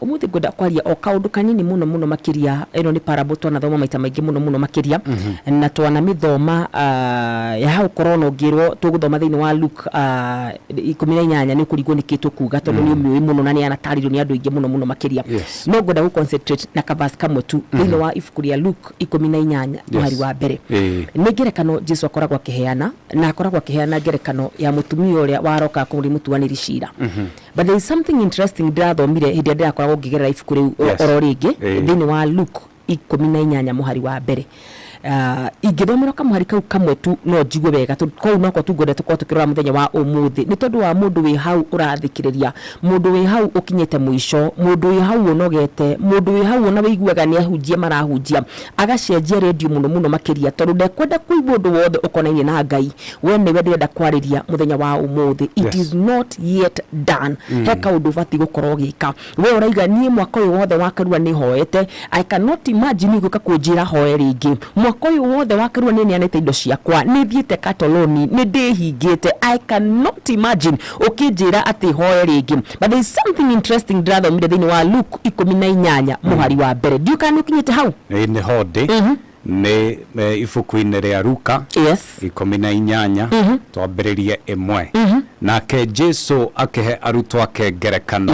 Umuthi ngoda kwaria o kaundu kanini muno makiria eno ni parable twana thoma maita maingi muno makiria na twana mithoma ya hau korona ngirwo tuguthoma thiini wa Luke 18 ni kurigwo nikitwo kuga tondu ni umwe muno na ni anatarirwo ni andu ingi muno makiria no ngoda ku concentrate na kavasi kamwe tu thiini wa ibuku ria Luke 18 mwari wa mbere ni ngerekano Jesu akoragwo akiheana na akoragwo akiheana ngerekano ya mutumia uria waroka kuri mutuaniri cira but there is something interesting ndathomire hindi akoragwo ngigerera ibuku riu oro ringi thiini wa Luke 18 muhari wa mbere ingithomera kamuhari kau kamwe tu no njigwe wega kou no ko tungorete ko tukirora muthenya wa umuthi ni tondu wa mundu wi hau urathikiriria mundu wi hau ukinyete mwisho mundu wi hau onogete mundu wi hau ona wiguaga ni ahunjia marahunjia agacenjia radio muno makiria tondu ndekwenda kuigwa undu wothe ukonainie na Ngai we ni we ndirenda kwariria muthenya wa umuthi it is not yet done heka undu bati gukorwo gika we uraiga nie mwaka uyu wothe wakarua ni hoete I cannot imagine guka kunjira hoe ringi koyo wothe wakarua nini anete indo ciakwa ni thiete katoloni ni ndihingite I cannot imagine ukijira ati hoye ringi but there is something interesting rather thini wa Luke 18 muhari wa mbere ndio kana ukinyite hau ni hode ni ibuku-ini ria Luka 18 twambiririe imwe nake Jesu akihe arutwo ake ngerekano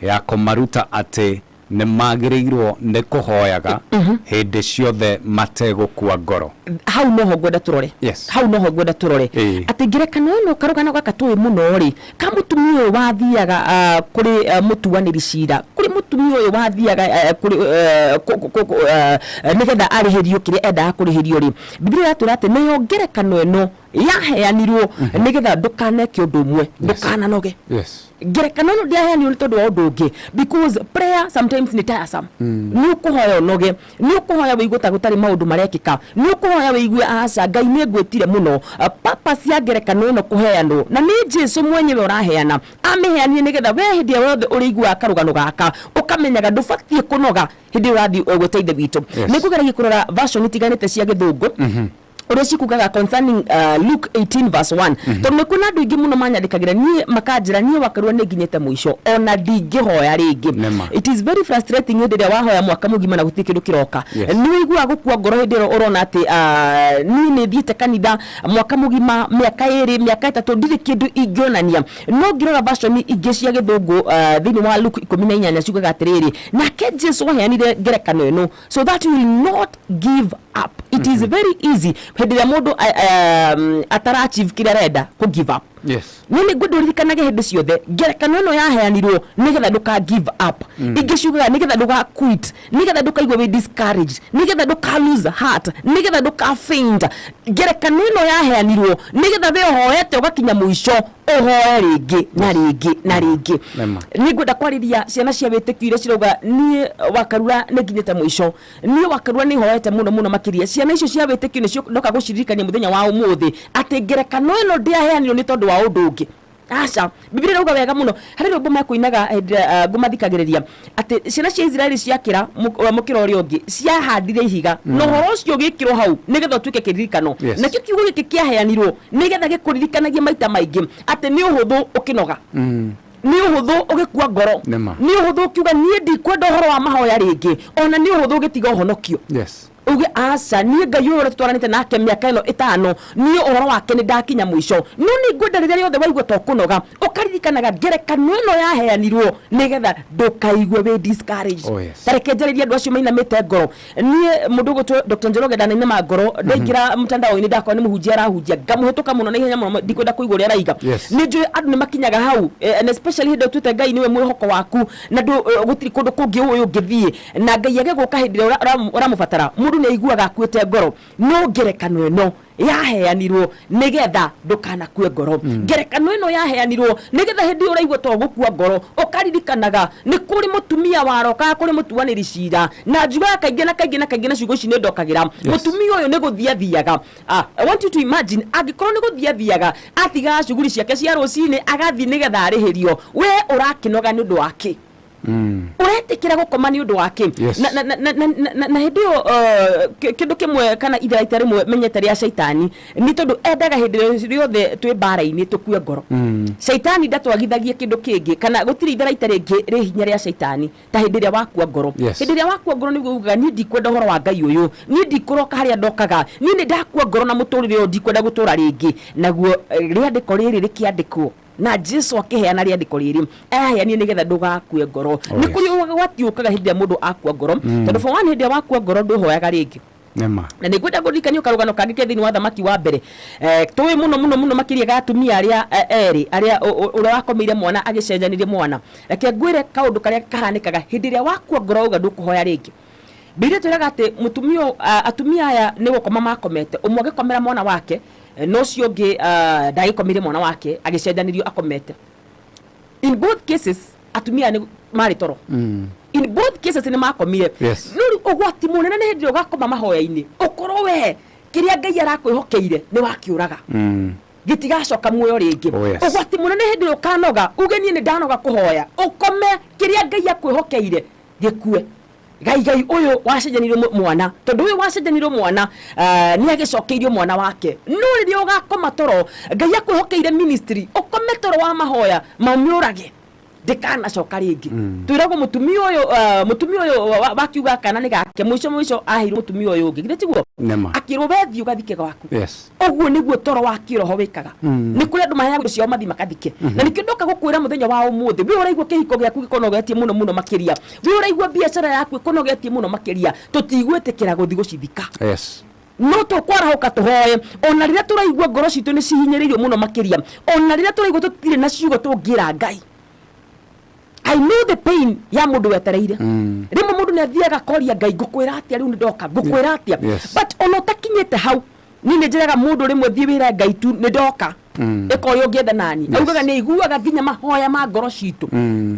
ya kumaruta ati ne magirirwo ne kuhoyaga hede ciothe mategukua ngoro hau no hogwenda turore hau no hogwenda turore ati ngerekano ino karugana gwaka tuwe muno ri kamutumia wathiaga kuri mutuaniri cira kuri mutumia uyu wathiaga kuri nigetha arihirio kire enda kurihirio ri Biblia yatura ati niyo ngerekano ino yaheanirwo nigetha ndukaneke undu umwe ndukananoge ngerekano no ndiaheanirwo ni tondu wa undu ungi because prayer sometimes ni tiresome ni ukuhoya noge ni ukuhoya wiigua ta gutari maundu marekika ni ukuhoya wiigua aca Ngai ni ngwetire muno papa cia ngerekano ino kuheanwo na ni Jesu mwenyewe uraheana ameheanie nigetha we hindi wothe urigua karugano gaka ukamenyaga ndubatie kunoga hindi urathi ogweteithe witu ni kugeragia kurora version itiganite cia githungu Oroshi kugaga concerning Luke 18 verse 1 tondu kuna andu ingi muno manyandikagira ni makanjira ni wakarua ni nginyete mwisho ona ndingihoya ringi it is very frustrating hindi ya wahoya mwaka mugima na guti kindu kiroka ni wigua gukua ngoro hindi urona ati ni thiete kanitha mwaka mugima miaka 2 miaka 3 ndiri kindu ingionania no ngirora version ingi cia githungu thiini wa Luke 18 ciugaga atiriri nake Jesu waheanire ngerekano ino so that we will not give up it is very easy hindi ya mundu atara achieve kile reda ku give up nini ngudurikanage hindi ciothe ngerekano ino yaheanirwo nigetha nduka give up ingicuga nigetha nduka quit nigetha nduka igwe discouraged nigetha nduka lose heart nigetha nduka faint ngerekano ino yaheanirwo nigetha we hoete ugakinya mwisho uhoe ringi na ringi ni ngwenda kwariria ciana cia witikire ciroga ni wakarua ni nginyete mwisho ni wakarua ni hoete muno makiria ciana icio cia witikire nicio ndoka guciririkania muthenya wa umuthi ati ngerekano ino ndiaheanirwo ni tondu wa undu ungi aca Biblia rauga wega muno hari rumbo makuinaga ngumathikagiriria ati ciana cia Israeli ciakira mukiro uri ungi ciahandire ihiga no horo cio gikiro hau nigetha tuike kiririkano nakio kiugo giki kiaheanirwo nigetha gikuririkanagie maita maingi ati ni uhuthu ukinoga ni uhuthu ugikua ngoro ni uhuthu kiuga nie ndikwenda horo wa mahoya ringi ona ni uhuthu gitiga uhonokio uge aca ni Ngai uri tutwaranite nake miaka ino 5 ni uhoro wake ni ndakinya mwisho no ni ngwenda riria yothe waigua to kunoga ukaririkanaga ngerekano ino yaheanirwo nigetha ndukaigwe we discouraged tareke njariria andu acio mainamite ngoro ni mundu gutwo Dr. Njoroge ndanainama ngoro ndaingira mtandao-ini ndakwa ni muhunjia arahunjia ngamuhituka muno na ihenya muno ndikwenda kuigwa ria raiga ni njui andu ni makinyaga hau and especially hindi twite Ngai niwe mwihoko waku na gutiri kundu kungi uyu ngithie na Ngai ageguka hindi uramubatara mundu ni aiguaga akuite ngoro no ngerekano ino yaheanirwo nigetha ndukanakue ngoro ngerekano ino yaheanirwo nigetha hindi uraigwa to gukua ngoro ukaririkanaga ni kuri mutumia waroka kuri mutuaniri cira na njuga kaingina ciugo ici ni ndokagira mutumia uyu ni guthiathiaga I want you to imagine agikorwo ni guthiathiaga athiga cuguri ciake cia rucini agathi nigetha arihirio we urakinoga ni undu wake urete gwĩtĩkĩra gũkoma nĩ ũndũ wake na hĩndĩ ĩyo kĩndũ kĩmwe kana itharaita rĩmwe menyete rĩa caitani nĩ tondũ endaga hĩndĩ rĩothe twĩ mbara-inĩ tũkue ngoro. Caitani ndatwagithagia kĩndũ kĩngĩ kana gũtirĩ itharaita rĩngĩ rĩ hinya rĩa caitani ta hĩndĩ ĩrĩa wakua ngoro. Hĩndĩ ĩrĩa wakua ngoro nĩguo ugaga niĩ ndikwenda ũhoro wa Ngai ũyũ, niĩ ndikũroka harĩa ndokaga, niĩ nĩ ndakua ngoro na mũtũrĩre ũyũ ndikwenda gũtũra rĩngĩ. Naguo rĩandĩko rĩrĩ rĩkĩandĩkwo na Jesu akĩheana rĩandĩko rĩrĩ aheanie nĩgetha ndũgakue ngoro. Nĩ kũrĩ gwatiũkaga hĩndĩ ĩrĩa mũndũ akua ngoro tondũ for one hĩndĩ ĩrĩa wakua ngoro ndũhoyaga rĩngĩ. Na nĩ kwenda gũthikania karũgano kangĩ ke thĩinĩ wa thamaki wa mbere tũĩ mũno makĩria ga atumia arĩa erĩ arĩa ũrĩa wakomeire mwana agĩcenjanirie mwana. Reke ngwĩre kaũndũ karĩa kahanĩkaga hĩndĩ ĩrĩa wakua ngoro uga ndũkũhoya rĩngĩ. Biblia twĩraga atĩ mũtumia atumia aya nĩ gũkoma makomete, ũmwe agĩkomera mwana wake no ũcio ũngĩ ndagĩkomire mwana wake agĩcenjanirio akomete. In both cases atumia nĩ marĩ toro. In both cases nĩ makomire. No ũgwati mũnene nĩ hĩndĩ ũgakoma mahoya-inĩ ũkorwo we kĩrĩa Ngai arakwĩhokeire nĩ wakĩũraga gĩtigacoka muoyo rĩngĩ. Ũgwati mũnene hĩndĩ ũkanoga uge niĩ nĩ ndanoga kũhoya ũkome kĩrĩa Ngai akwĩhokeire gĩkue. Ngai ũyũ wacenjanirio mwana tondũ ũyũ wacenjanirio mwana nĩ agĩcokeirio mwana wake. No rĩrĩa ũgakoma toro Ngai akwĩhokeire ministry ũkome toro wa mahoya mamĩũrage ndĩkanacoka rĩngĩ. Twĩragwo mũtumia ũyũ wakiuga kana nĩ gake mũico aheirwo mũtumia ũyũ ũngĩ githĩ tiguo akĩrwo wethi ũgathike gwaku. Ũguo nĩguo toro wa kĩroho wĩkaga. Nĩ kũrĩ andũ maheagwo indo ciao mathi makathike. Na nĩkĩo ndoka gũkwĩra mũthenya wa ũmũthĩ we ũraigua kĩhiko gĩaku gĩkonogetie mũno makĩria, we ũraigua biacara yaku ĩkonogetie mũno makĩria, tũtigwĩtĩkĩra gũthi gũcithika. No tũkwarahũka tũhoye ona rĩrĩa tũraigua ngoro citũ nĩ cihinyĩrĩirio mũno makĩria, ona rĩrĩa tũraigua tũtirĩ na ciugo tũngĩra Ngai. I know the pain ya mũndũ wetereire. Rĩmwe mũndũ nĩ athiaga koria Ngai ngũkwĩra atĩa rĩu nĩ ndoka ngũkwĩra atĩa. But ona ũtakinyĩte hau niĩ nĩ njĩraga mũndũ rĩmwe thiĩ wĩra Ngai tu nĩ ndoka ĩkoya ũngĩenda nani. Augaga nĩ aiguaga nginya mahoya ma ngoro citũ.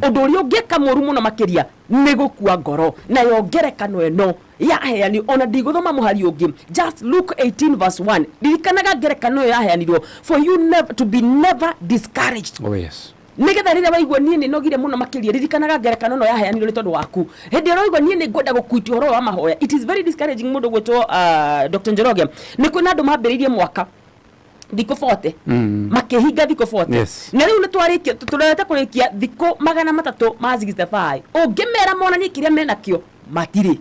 Ũndũ ũrĩa ũngĩka mũru mũno makĩria nĩ gũkua ngoro nayo ngerekano ĩno yaheanirwo ona ndigũthoma mũhari ũngĩ. Just Luke 18 verse 1 ririkanaga ngerekano ĩyo yaheanirwo for you never to be never discouraged. Nĩgetha rĩrĩa waigua niĩ nĩ nogire mũno makĩria ririkanaga ngerekano ĩno yaheanirwo nĩ tondũ waku. Hĩndĩ ĩrĩa waigua niĩ nĩ ngwenda gũkuitia ũhoro wa mahoya, it is very discouraging mũndũ gwĩtwo Dr. Njoroge. Nĩ kwĩna andũ mambĩrĩirie mwaka thikũ 40 makĩhinga thikũ 40 na rĩu nĩ twarĩkia tũrete kũrĩkia thikũ 365 ũngĩmera monanie kĩrĩa menakĩo matirĩ.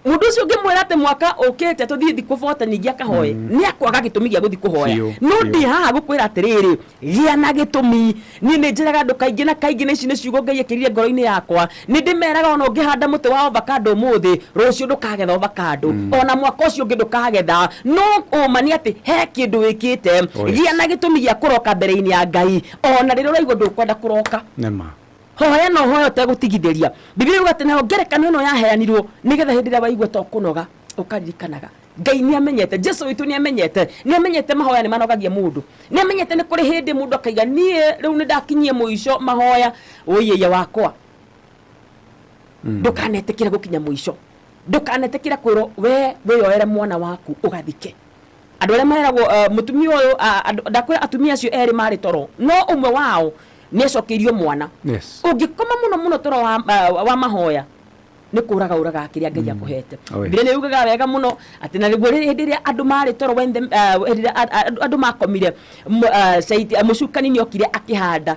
Mũndũ ũcio ũngĩmwĩra atĩ mwaka ũkĩte tũthiĩ thikũ 40 ningĩ akahoye nĩ akwaga gĩtũmi gĩa gũthiĩ kũhoya. No ndĩ haha gũkwĩra atĩrĩrĩ gĩa na gĩtũmi. Niĩ nĩ njĩraga andũ kaingĩ na kaingĩ nĩ ici nĩ ciugo Ngai ekĩrire ngoro-inĩ yakwa. Nĩ ndĩmeraga ona ũngĩhanda mũtĩ wa avocado ũmũthĩ rũciũ ndũkagetha avocado, ona mwaka ũcio ũngĩ ndũkagetha. No ũma nĩ atĩ he kĩndũ wĩkĩte gĩa na gĩtũmi gĩa kũroka mbere-inĩ ya Ngai ona rĩrĩa ũraigua ndũkwenda kũroka. Hoya no hoya ũtegũtigithĩria. Biblia yuga atĩ nayo ngerekano ĩno yaheanirwo nĩgetha hĩndĩ ĩrĩa waigua to kũnoga ũkaririkanaga Ngai nĩ amenyete, Jesu witũ nĩ amenyete mahoya nĩ manogagia mũndũ. Nĩ amenyete nĩ kũrĩ hĩndĩ mũndũ akaiga niĩ rĩu nĩ ndakinyie mũico mahoya ũyĩya wakwa. Ndũkanetĩkĩre gũkinya mũico, ndũkanetĩkĩre kwĩrwo we wĩyoere mwana waku ũgathike. Andũ arĩa meragwo mũtumia ũyũ ndakwĩra atumia acio erĩ marĩ toro no ũmwe wao nĩ acokeirio mwana. Ũngĩkoma mũno toro wa mahoya nĩ kũraga kĩrĩa Ngai akũhete. Biblia nĩ yugaga wega mũno atĩ na rĩguo hĩndĩ ĩrĩa andũ marĩ toro andũ makomire mũcukani nĩ okire akĩhanda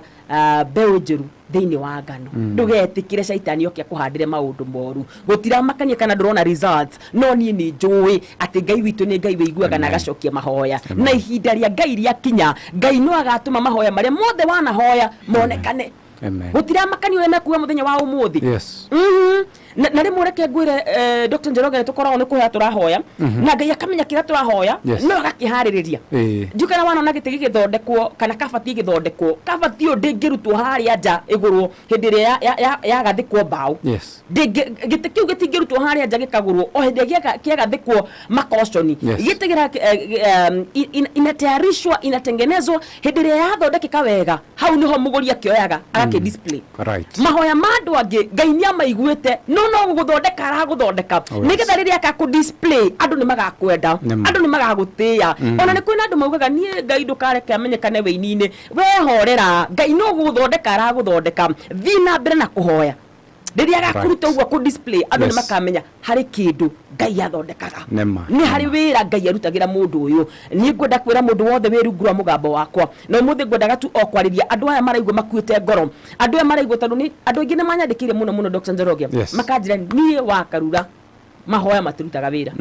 mbeũ njĩru thĩinĩ wa ngano. Ndũgetĩkĩre caitani oke akũhandĩre maũndũ moru. Gũtiramakania kana ndũrona results, no niĩ nĩ njũĩ atĩ Ngai witũ nĩ Ngai wĩiguaga na agacokia mahoya. Na ihinda rĩa Ngai rĩakinya Ngai no agatũma mahoya marĩa mothe wanahoya monekane. Gũtiramakania ũrĩa mekuga mũthenya wa ũmũthĩ. Na rĩmwe reke ngwĩre Dr. Njoroge nĩ tũkoragwo nĩ kũhoya tũrahoya na Ngai akamenya kĩrĩa tũrahoya no agakĩharĩrĩria. Njũkana wana na gĩtĩ gĩgĩthondekwo kana kabati gĩgĩthondekwo, kabati ĩyo ndĩngĩrutwo harĩa nja ĩgũrwo hĩndĩ ĩrĩa yagathĩkwo mbaũ. Gĩtĩ kĩu gĩtingĩrutwo harĩa nja gĩkagũrwo o hĩndĩ ĩrĩa kĩagathĩkwo makoconi. Gĩtĩgĩra inatayarishwa inatengenezwa hĩndĩ ĩrĩa yathondekeka wega hau nĩho mũgũri akĩoyaga agakĩdisplay. Mahoya ma andũ angĩ Ngai nĩ amaiguĩte no gũthondeka aragũthondeka nĩgetha rĩrĩa akakũ-display andũ nĩ magakwenda, andũ nĩ magagũtĩya. Ona nĩ kwĩna andũ maugaga niĩ Ngai ndũkareke amenyekane wĩini-inĩ, wehorera Ngai no gũthondeka aragũthondeka, thiĩ na mbere na kũhoya. Riria gakuruta uguo ku display andu ni makamenya hari kindu Ngai athondekaga ni hari wira Ngai arutagira mundu uyu ni ngwenda kwira mundu wothe wirungura mugambo wakwa no muthi ngwendaga tu okwariria andu aya maraigwa makuite ngoro andu aya maraigwa tondu ni andu ingi ni manyandikire muno Dr. Njoroge makanjira nie wa Karura mahoya matirutaga wira